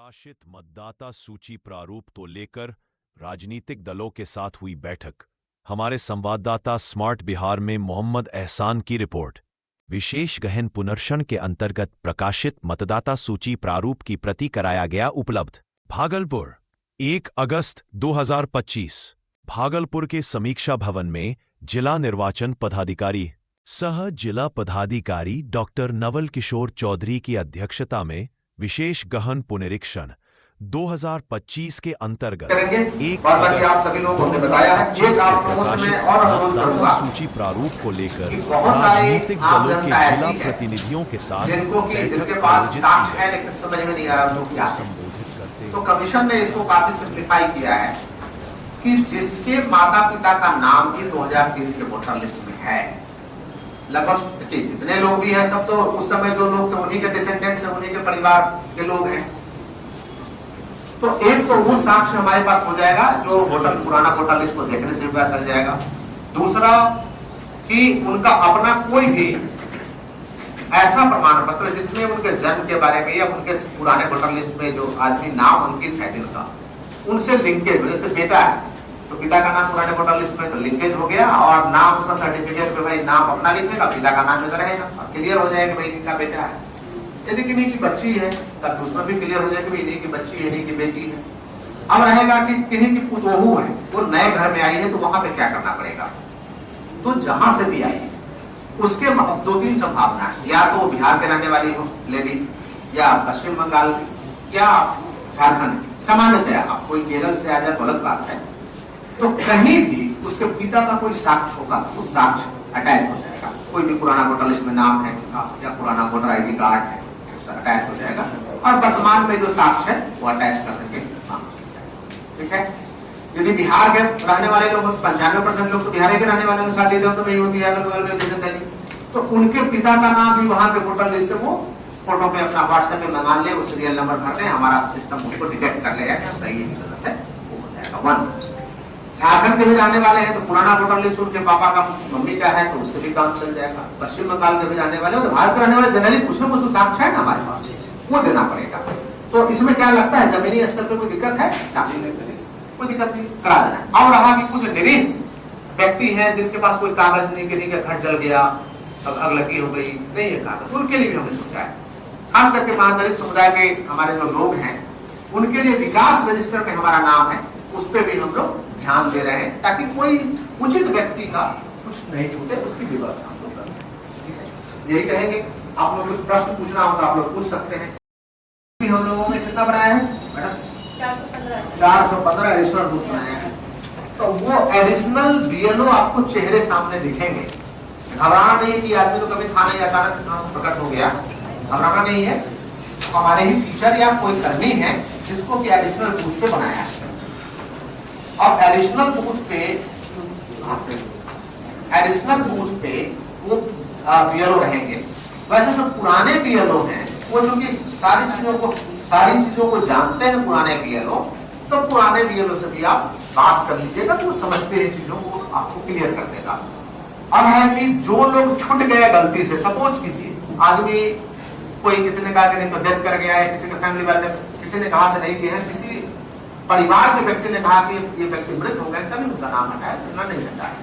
प्रकाशित मतदाता सूची प्रारूप को लेकर राजनीतिक दलों के साथ हुई बैठक। हमारे संवाददाता स्मार्ट बिहार में मोहम्मद एहसान की रिपोर्ट। विशेष गहन पुनर्क्षण के अंतर्गत प्रकाशित मतदाता सूची प्रारूप की प्रति कराया गया उपलब्ध। भागलपुर 1 अगस्त 2025। भागलपुर के समीक्षा भवन में जिला निर्वाचन पदाधिकारी सह जिला पदाधिकारी डॉक्टर नवल किशोर चौधरी की अध्यक्षता में विशेष गहन पुनरीक्षण 2025 के अंतर्गत 1 अगस्त 2025 के प्रकाशित मतदाता सूची प्रारूप को लेकर राजनीतिक दलों के जिला प्रतिनिधियों के साथ बैठक आयोजित की है। संबोधित करते तो कमीशन ने इसको काफी सिंप्लीफाई किया है कि जिसके माता पिता का नाम भी 2003 के वोटर लिस्ट में है, लगभग जितने लोग भी हैं सब तो उस समय जो लोग थे उन्हीं के डिसेंडेंट्स हैं, उन्हीं के परिवार के लोग हैं। तो एक तो वो साक्ष्य हमारे पास हो जाएगा जो वोटर पुराना वोटर लिस्ट को देखने से पता चल जाएगा। दूसरा कि उनका अपना कोई भी ऐसा प्रमाण पत्र जिसमें उनके जन्म के बारे में या उनके पुराने वोटर लिस्ट में जो आदमी नाम अंकित है जिनका, उनसे लिंकेज, जैसे बेटा है तो पिता का नाम पुराने वोटर लिस्ट में तो लिंकेज हो गया और नाम उसका सर्टिफिकेट पे भाई नाम अपना लिखेगा, पिता का नाम इधर रहेगा और क्लियर हो जाएगा भाई इनका बेटा है। यदि किन्हीं की बच्ची है तब उसमें भी क्लियर हो जाएगा भाई इन्हीं की बच्ची है, इन्हीं की बेटी है। अब रहेगा कि किन्हीं की पुतोहू है, वो नए घर में आई है तो वहां पे क्या करना पड़ेगा। तो जहां से भी आई है उसके 2-3 संभावना है, या तो बिहार के रहने वाली हो लेडी, या पश्चिम बंगाल की, या झारखंड। सामान्यतया अब कोई केरल से आ जाए गलत बात है, तो कहीं भी उसके पिता का कोई साक्ष्य होगा तो साक्ष्य अटैच हो जाएगा। कोई भी पुराना वोटर लिस्ट में नाम है या पुराना वोटर आईडी कार्ड है उससे अटैच हो जाएगा और वर्तमान में जो साक्ष्य है वो अटैच करने के काम हो जाएगा। ठीक है। यदि बिहार के रहने वाले लोग 95% लोग तो बिहार के रहने वाले लोग शादी तो नहीं होती है, तो उनके पिता का नाम भी वहां पे वोटर लिस्ट से वो फोटो पे अपना व्हाट्सएप पे मंगा ले, वो सीरियल नंबर भर दे, हमारा सिस्टम उसको डिटेक्ट कर लेगा क्या सही है गलत है, वो हो जाएगा। 1 झारखंड के भी रहने वाले हैं तो पुराना वोटर लिस्ट उनके पापा का मम्मी का है तो उससे भी काम चल जाएगा। पश्चिम बंगाल के भी रहने वाले तो भारत के रहने वाले जनरली कुछ ना कुछ तो साक्ष्य है ना हमारे पास, वो देना पड़ेगा। तो इसमें क्या लगता है जमीनी स्तर पर कोई दिक्कत है? कोई दिक्कत नहीं, करा देना। और रहा कि कुछ निरीह व्यक्ति है जिनके पास कोई कागज नहीं, किसी का घर जल गया, आग लगी हो गई, नहीं है कागज, उनके लिए भी हमने सोचा है। खास करके महादलित समुदाय के हमारे जो लोग हैं उनके लिए विकास रजिस्टर में हमारा नाम है, उस पर भी हम लोग ध्यान दे रहे हैं ताकि कोई उचित व्यक्ति का कुछ नहीं छूटे, उसकी व्यवस्था हम लोग करें। यही कहेंगे। आप लोग कुछ प्रश्न पूछना हो तो आप लोग पूछ सकते हैं। हम लोगों ने कितना बनाया है मैडम? 415 एडिशनल बूथ बनाया है। तो वो एडिशनल बीएलओ आपको चेहरे सामने दिखेंगे। घबराना नहीं कि आदमी तो कभी था नहीं, अचानक से कहां से प्रकट हो गया, घबराना नहीं है। हमारे ही टीचर या कोई कर्मी है जिसको कि एडिशनल बूथ पे बनाया है और एडिशनल बूथ पे वो बीएलओ रहेंगे। वैसे जो पुराने बीएलओ हैं वो जो कि सारी चीजों को जानते हैं पुराने बीएलओ, तो पुराने बीएलओ से भी आप बात कर लीजिएगा तो वो समझते हैं चीजों को, आपको क्लियर कर देगा। अब है कि जो लोग छूट गए गलती से, सपोज किसी आदमी कोई किसी ने कहा कि नहीं तो डेथ कर गया है, किसी के फैमिली वाले किसी ने कहा से नहीं किया है, किसी परिवार के व्यक्ति ने कहा कि ये व्यक्ति मृत हो गए, तभी उनका नाम हटाया, नहीं हटा है।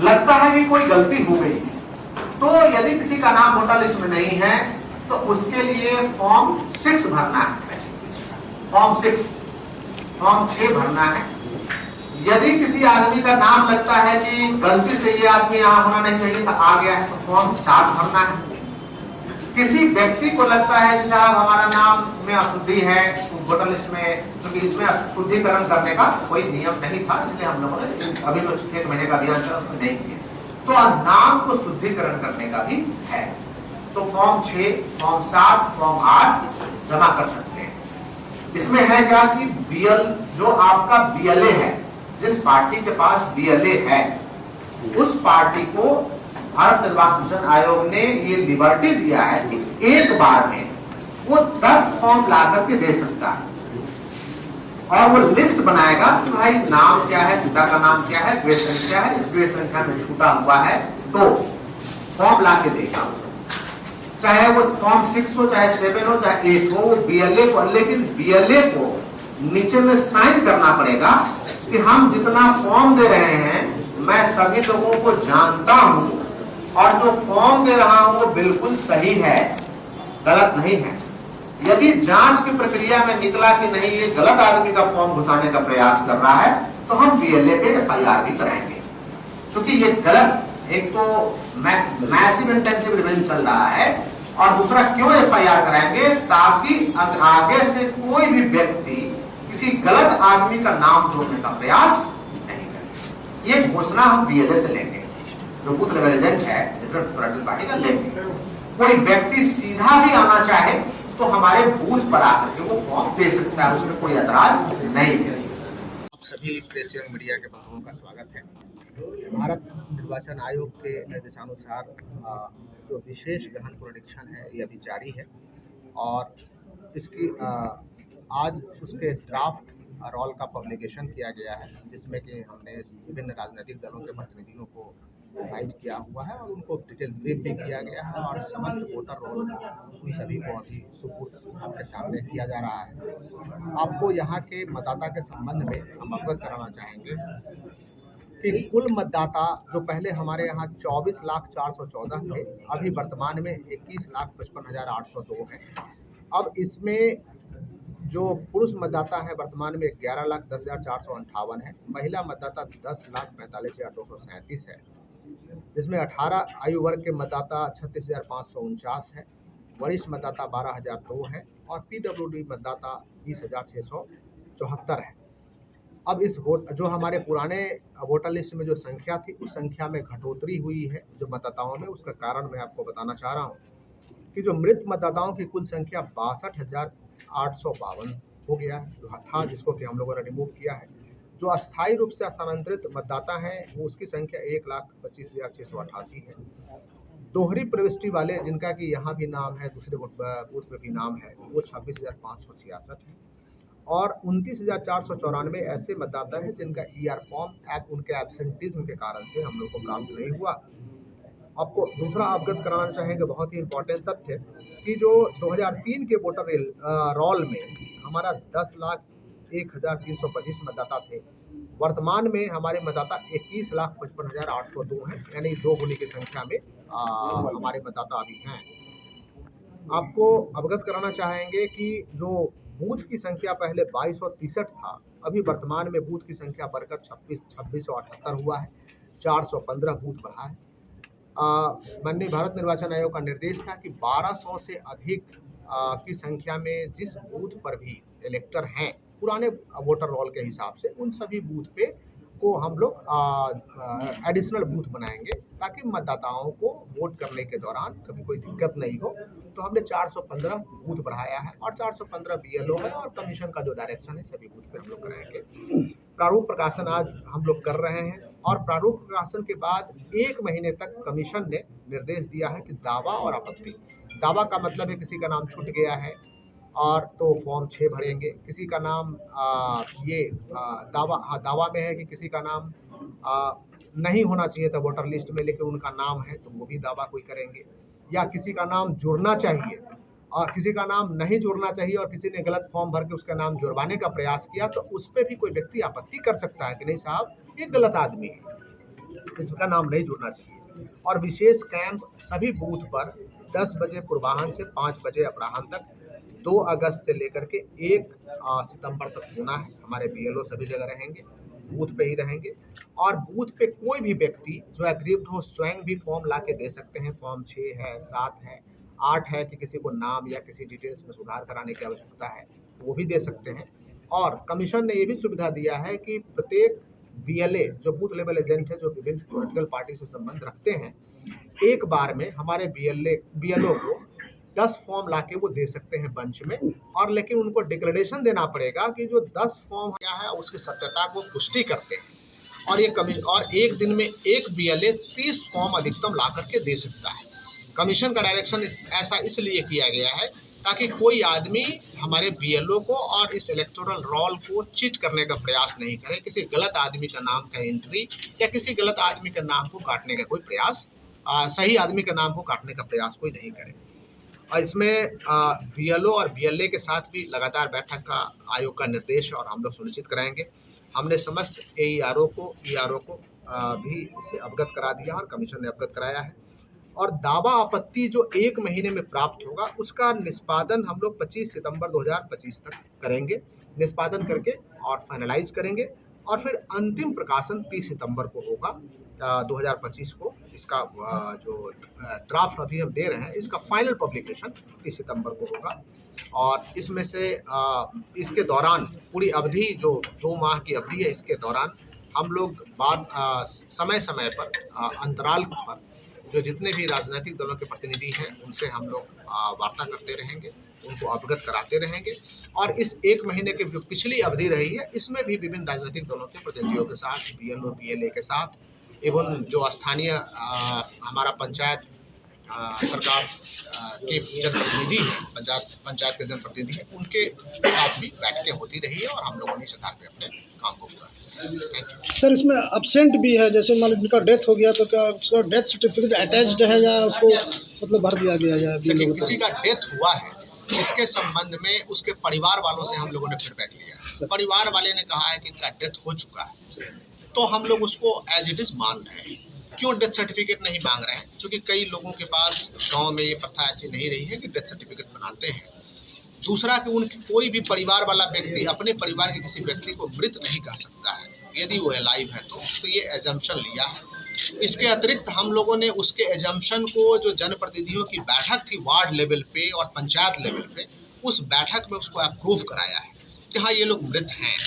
लगता है कि कोई गलती हो गई है, तो यदि किसी का नाम वोटर लिस्ट में नहीं है तो उसके लिए फॉर्म 6 भरना है। फॉर्म 6 भरना है। यदि किसी आदमी का नाम लगता है कि गलती से ये आदमी यहाँ होना नहीं चाहिए था, आ गया है, तो फॉर्म 7 भरना है। किसी व्यक्ति को लगता है कि साहब हमारा नाम में अशुद्धि है वोटर लिस्ट में, क्योंकि इसमें शुद्धिकरण करने का कोई नियम नहीं था, इसलिए हम लोगों ने अभी जो 1 महीने का अभियान चला उसमें नहीं किया, तो नाम को शुद्धिकरण करने का भी है। तो फॉर्म 6, फॉर्म 7, फॉर्म 8 जमा कर सकते हैं। इसमें है क्या कि बीएल जो आपका बीएलए है, जिस पार्टी के पास बीएलए है उस पार्टी को भारत निर्वाचन आयोग ने ये लिबर्टी दिया है कि एक बार में वो 10 फॉर्म ला करके दे सकता है और वो लिस्ट बनाएगा कि भाई नाम क्या है, पिता का नाम क्या है, गृह संख्या है, इस गृह संख्या में छूटा हुआ है तो फॉर्म ला के देगा। चाहे वो फॉर्म 6 हो, चाहे 7 हो, चाहे 8 हो, वो बीएलए को, लेकिन बीएलए को नीचे में साइन करना पड़ेगा कि हम जितना फॉर्म दे रहे हैं मैं सभी लोगों को जानता हूं और जो फॉर्म दे रहा हूं वो बिल्कुल सही है, गलत नहीं है। यदि जांच की प्रक्रिया में निकला कि नहीं ये गलत आदमी का फॉर्म घुसाने का प्रयास कर रहा है तो हम बीएलए पे एफआईआर भी कराएंगे, क्योंकि ये गलत, एक तो मैसिव इंटेंसिव रिवेंज चल रहा है और दूसरा क्यों एफआईआर कराएंगे, ताकि आगे से कोई भी व्यक्ति किसी गलत आदमी का नाम जोड़ने का प्रयास नहीं करे। ये घोषणा हम बीएलए से लेंगे, जो बूथ लेवल एजेंट है डिफरेंट पॉलिटिकल पार्टी का लेंगे। कोई व्यक्ति सीधा भी आना चाहे तो हमारे बूथ पर आकर के वो फॉर्म दे सकता है, उसमें कोई एतराज नहीं है। आप सभी प्रेस एवं मीडिया के बंधुओं का स्वागत है। भारत निर्वाचन आयोग के निर्देशानुसार जो विशेष गहन पुनरीक्षण है ये अभी जारी है और इसकी आज उसके ड्राफ्ट रोल का पब्लिकेशन किया गया है, जिसमें कि हमने विभिन्न राजनीतिक दलों के प्रतिनिधियों को इनवाइट किया हुआ है और उनको डिटेल ब्रीफ भी किया गया है और समस्त वोटर रोल उन सभी को अभी सुपुर्द आपके सामने किया जा रहा है। आपको यहाँ के मतदाता के संबंध में हम अवगत कराना चाहेंगे कि कुल मतदाता जो पहले हमारे यहाँ 24,414,000 थे, अभी वर्तमान में 21,55,802 है। अब इसमें जो पुरुष मतदाता है वर्तमान में 11,10,458 है, महिला मतदाता 10,45,237 है, जिसमें 18 आयु वर्ग के मतदाता 36,549 है, वरिष्ठ मतदाता 12,002 है और पीडब्ल्यूडी मतदाता 20,674 है। अब इस वोट जो हमारे पुराने वोटर लिस्ट में जो संख्या थी उस संख्या में घटोतरी हुई है जो मतदाताओं में, उसका कारण मैं आपको बताना चाह रहा हूँ कि जो मृत मतदाताओं की कुल संख्या 62,852 हो गया था, जिसको कि हम लोगों ने रिमूव किया है। जो अस्थायी रूप से स्थानांतरित मतदाता हैं वो उसकी संख्या 1,25,688 है। दोहरी प्रविष्टि वाले जिनका कि यहाँ भी नाम है, दूसरे बूथ पे भी नाम है, वो 26,566 है और 29,494 ऐसे मतदाता हैं जिनका ईआर फॉर्म उनके एब्सेंटिज्म के कारण से हम लोग को प्राप्त नहीं हुआ। आपको दूसरा अवगत कराना चाहेंगे बहुत ही इम्पोर्टेंट तथ्य कि जो 2003 के वोटर रोल में हमारा 10,01,325 मतदाता थे, वर्तमान में हमारे मतदाता 21,55,802 हैं, यानी 2 गुनी की संख्या में हमारे मतदाता अभी हैं। आपको अवगत कराना चाहेंगे कि जो बूथ की संख्या पहले 2263 था, अभी वर्तमान में बूथ की संख्या बढ़कर 2678 हुआ है, 415 बूथ बढ़ा है। माननीय भारत निर्वाचन आयोग का निर्देश था कि 1200 से अधिक की संख्या में जिस बूथ पर भी इलेक्टर हैं पुराने वोटर रोल के हिसाब से, उन सभी बूथ पे को हम लोग एडिशनल बूथ बनाएंगे ताकि मतदाताओं को वोट करने के दौरान कभी कोई दिक्कत नहीं हो। तो हमने 415 बूथ बढ़ाया है और 415 बीएलओ है और कमीशन का जो डायरेक्शन है सभी बूथ पे हम लोग कराएंगे। प्रारूप प्रकाशन आज हम लोग कर रहे हैं और प्रारूप प्रकाशन के बाद 1 महीने तक कमीशन ने निर्देश दिया है कि दावा और आपत्ति, दावा का मतलब है किसी का नाम छूट गया है और तो फॉर्म 6 भरेंगे, किसी का नाम दावा में है कि किसी का नाम नहीं होना चाहिए था वोटर लिस्ट में लेकिन उनका नाम है तो वो भी दावा कोई करेंगे, या किसी का नाम जुड़ना चाहिए और किसी का नाम नहीं जुड़ना चाहिए और किसी ने गलत फॉर्म भर के उसका नाम जुड़वाने का प्रयास किया तो उस पर भी कोई व्यक्ति आपत्ति कर सकता है कि नहीं साहब ये गलत आदमी है, इसका नाम नहीं जुड़ना चाहिए। और विशेष कैंप सभी बूथ पर 10 बजे पूर्वाह्न से 5 बजे अपराह्न तक 2 अगस्त से लेकर के 1 सितंबर तक होना है। हमारे बीएलओ सभी जगह रहेंगे, बूथ पे ही रहेंगे और बूथ पे कोई भी व्यक्ति जो एग्रीव्ड हो स्वयं भी फॉर्म ला के दे सकते हैं। फॉर्म 6 है, 7 है, 8 है कि किसी को नाम या किसी डिटेल्स में सुधार कराने की आवश्यकता है वो भी दे सकते हैं। और कमीशन ने ये भी सुविधा दिया है कि प्रत्येक बीएलए जो बूथ लेवल एजेंट है जो विभिन्न पॉलिटिकल पार्टी से संबंध रखते हैं, एक बार में हमारे बीएलओ को 10 फॉर्म लाके वो दे सकते हैं बंच में, और लेकिन उनको डिक्लेरेशन देना पड़ेगा कि जो 10 फॉर्म आया है उसकी सत्यता को पुष्टि करते हैं। और एक दिन में एक बीएलए 30 फॉर्म अधिकतम ला करके दे सकता है। कमीशन का डायरेक्शन ऐसा इसलिए किया गया है ताकि कोई आदमी हमारे बीएलओ को और इस इलेक्टोरल रोल को चीट करने का प्रयास नहीं करे, किसी गलत आदमी का नाम का एंट्री या किसी गलत आदमी का नाम को काटने का कोई प्रयास, सही आदमी का नाम को काटने का प्रयास कोई नहीं करे। और इसमें बीएलओ और बीएलए के साथ भी लगातार बैठक का आयोग का निर्देश है और हम लोग सुनिश्चित कराएंगे। हमने समस्त एईआरओ को ईआरओ को भी इससे अवगत करा दिया और कमीशन ने अवगत कराया है। और दावा आपत्ति जो 1 महीने में प्राप्त होगा उसका निष्पादन हम लोग 25 सितंबर 2025 तक करेंगे, निष्पादन करके और फाइनलाइज करेंगे और फिर अंतिम प्रकाशन 30 सितंबर को होगा 2025 को। इसका जो ड्राफ्ट अभी हम दे रहे हैं इसका फाइनल पब्लिकेशन 30 सितंबर को होगा और इसमें से इसके दौरान पूरी अवधि जो 2 माह की अवधि है इसके दौरान हम लोग समय समय पर अंतराल पर जो जितने भी राजनीतिक दलों के प्रतिनिधि हैं उनसे हम लोग वार्ता करते रहेंगे, उनको अवगत कराते रहेंगे और इस 1 महीने की जो पिछली अवधि रही है इसमें भी विभिन्न राजनीतिक दलों के प्रतिनिधियों के साथ, बीएलओ बीएलए के साथ एवं जो स्थानीय हमारा पंचायत सरकार के जनप्रतिनिधि हैं, पंचायत के जनप्रतिनिधि हैं, उनके साथ भी बैठकें होती रही है और हम लोगों ने इस आधार पर अपने काम को पूरा किया। सर इसमें अब्सेंट भी है, जैसे मान लो उनका डेथ हो गया तो क्या उसका डेथ सर्टिफिकेट अटैच्ड है या उसको मतलब भर दिया गया है? देखिए, किसी का डेथ हुआ है इसके संबंध में उसके परिवार वालों से हम लोगों ने फीडबैक लिया है। परिवार वाले ने कहा है कि इनका डेथ हो चुका है, तो हम लोग उसको एज इट इज मान रहे हैं। क्यों डेथ सर्टिफिकेट नहीं मांग रहे हैं? क्योंकि कई लोगों के पास गांव में ये प्रथा ऐसी नहीं रही है कि डेथ सर्टिफिकेट बनाते हैं। दूसरा कि उनके कोई भी परिवार वाला व्यक्ति अपने परिवार के किसी व्यक्ति को मृत नहीं कह सकता है यदि वो अलाइव है तो ये एजम्पशन लिया है। इसके अतिरिक्त हम लोगों ने उसके एजम्पशन को जो जनप्रतिनिधियों की बैठक थी वार्ड लेवल पे और पंचायत लेवल पे, उस बैठक में उसको अप्रूव कराया है कि हाँ ये लोग मृत हैं।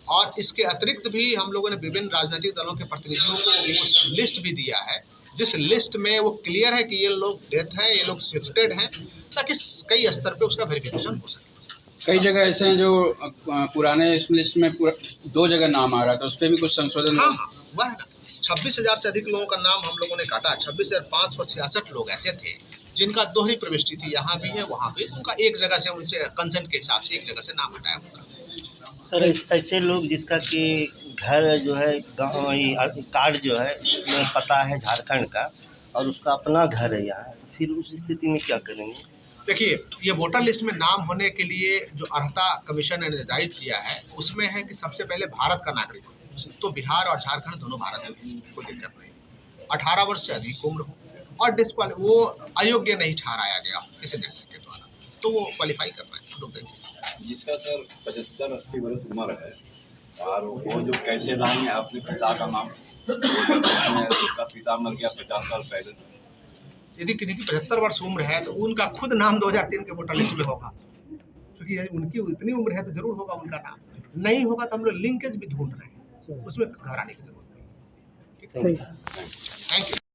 और इसके अतिरिक्त भी हम लोगों ने विभिन्न राजनीतिक दलों के प्रतिनिधियों को वो लिस्ट भी दिया है जिस लिस्ट में वो क्लियर है कि ये लोग डेथ हैं, ये लोग शिफ्टेड हैं, ताकि कई स्तर पे उसका वेरिफिकेशन हो सके। कई जगह ऐसे हैं जो पुराने इस लिस्ट में 2 जगह नाम आ रहा था, उस पर भी कुछ संशोधन हाँ हुआ है ना। 26,000 से अधिक लोगों का नाम हम लोगों ने काटा। 26,566 लोग ऐसे थे जिनका दोहरी प्रविष्टि थी, यहाँ भी है वहाँ भी, उनका एक जगह से उनसे कंसेंट के हिसाब से एक जगह से नाम हटाया होगा। सर ऐसे लोग जिसका कि घर जो है गाँव कार्ड जो है में पता है झारखंड का और उसका अपना घर है यहाँ, फिर उस स्थिति में क्या करेंगे? देखिए, ये वोटर लिस्ट में नाम होने के लिए जो अर्हता कमीशन ने निर्धारित किया है उसमें है कि सबसे पहले भारत का नागरिक हो, तो बिहार और झारखंड दोनों भारत में, कोई दिक्कत नहीं। 18 वर्ष से अधिक उम्र हो और वो अयोग्य नहीं ठहराया गया किसी व्यक्ति के द्वारा, तो वो क्वालिफाई करना है। लोग देखें जिसका सर 75-80 वर्ष उम्र है और वो जो कैसे लाएंगे अपने पिता का नाम, उसका पिता मर गया 50 साल पहले। यदि किसी की 75 वर्ष उम्र है तो उनका खुद नाम 2003 के वोटर लिस्ट में होगा, क्योंकि उनकी इतनी उम्र है तो जरूर होगा उनका नाम। नहीं होगा तो हम लोग लिंकेज भी ढूंढ रहे हैं, उसमें घबराने की जरूरत नहीं। Thank you.